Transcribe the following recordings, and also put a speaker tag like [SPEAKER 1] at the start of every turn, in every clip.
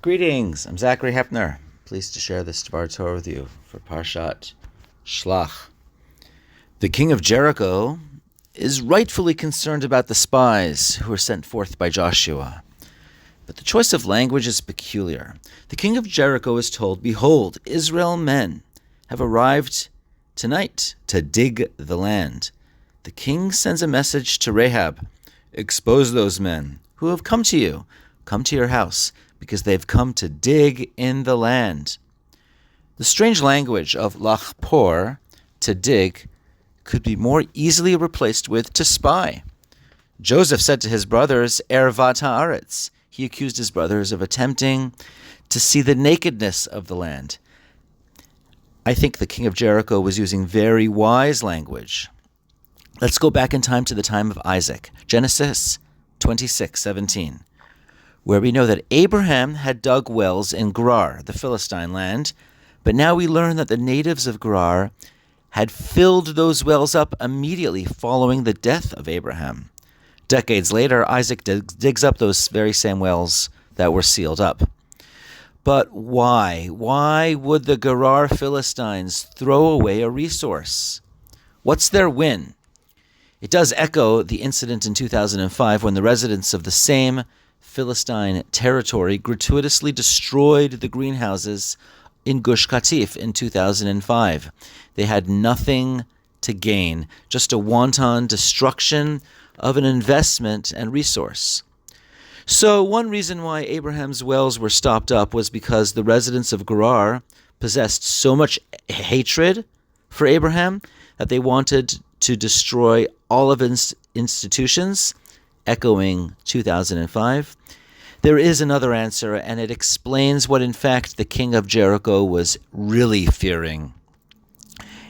[SPEAKER 1] Greetings, I'm Zachary Hepner. Pleased to share this Dvar Torah with you for Parashat Sh'lach. The king of Jericho is rightfully concerned about the spies who were sent forth by Joshua. But the choice of language is peculiar. The king of Jericho is told, "Behold, Israel men have arrived tonight to dig the land." The king sends a message to Rahab, "Expose those men who have come to you, come to your house, because they've come to dig in the land." The strange language of lachpor, to dig, could be more easily replaced with to spy. Joseph said to his brothers, ervat aretz. He accused his brothers of attempting to see the nakedness of the land. I think the king of Jericho was using very wise language. Let's go back in time to the time of Isaac, Genesis 26:17. Where we know that Abraham had dug wells in Gerar, the Philistine land, but now we learn that the natives of Gerar had filled those wells up immediately following the death of Abraham. Decades later, Isaac digs up those very same wells that were sealed up. But why? Why would the Gerar Philistines throw away a resource? What's their win? It does echo the incident in 2005 when the residents of the same Philistine territory gratuitously destroyed the greenhouses in Gush Katif in 2005. They had nothing to gain, just a wanton destruction of an investment and resource. So one reason why Abraham's wells were stopped up was because the residents of Gerar possessed so much hatred for Abraham that they wanted to destroy all of his institutions, echoing 2005. There is another answer, and it explains what, in fact, the king of Jericho was really fearing.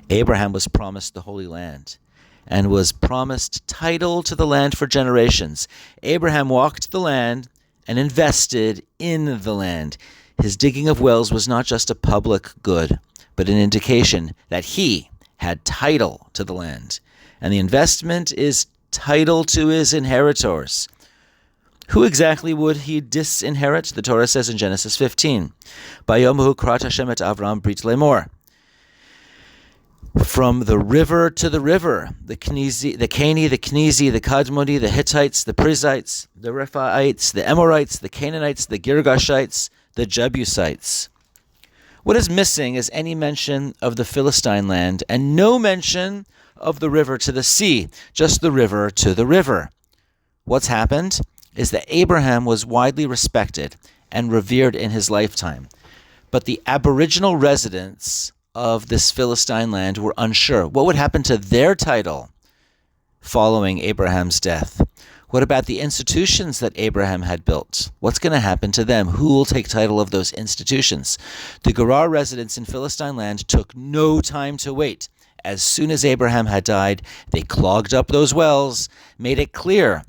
[SPEAKER 1] Abraham was promised the Holy Land and was promised title to the land for generations. Abraham walked the land and invested in the land. His digging of wells was not just a public good, but an indication that he had title to the land. And the investment is title to his inheritors. Who exactly would he disinherit? The Torah says in Genesis 15, "Bayomahu krat Hashem et Avram brit lemor." From the river to the river, the Cani, the Kenizi, the Kadmoni, the Hittites, the Perizzites, the Rephaites, the Amorites, the Canaanites, the Girgashites, the Jebusites. What is missing is any mention of the Philistine land and no mention of the river to the sea, just the river to the river. What's happened is that Abraham was widely respected and revered in his lifetime, but the aboriginal residents of this Philistine land were unsure. What would happen to their title following Abraham's death? What about the institutions that Abraham had built? What's going to happen to them? Who will take title of those institutions? The Gerar residents in Philistine land took no time to wait. As soon as Abraham had died, they clogged up those wells, made it clear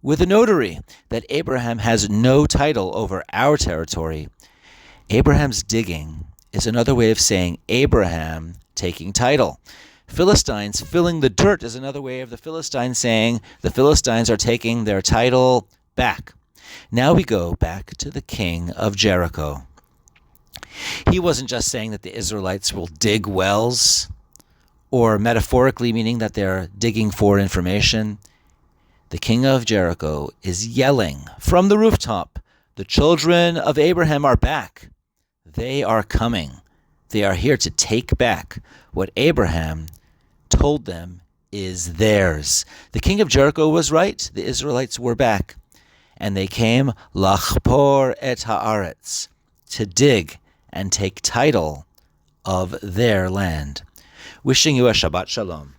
[SPEAKER 1] with a notary that Abraham has no title over our territory. Abraham's digging is another way of saying Abraham taking title. Philistines filling the dirt is another way of the Philistines saying the Philistines are taking their title back. Now we go back to the king of Jericho. He wasn't just saying that the Israelites will dig wells, or metaphorically meaning that they're digging for information. The king of Jericho is yelling from the rooftop, "The children of Abraham are back. They are coming. They are here to take back what Abraham told them is theirs." The king of Jericho was right. The Israelites were back. And they came lachpor et haaretz, to dig and take title of their land. Wishing you a Shabbat Shalom.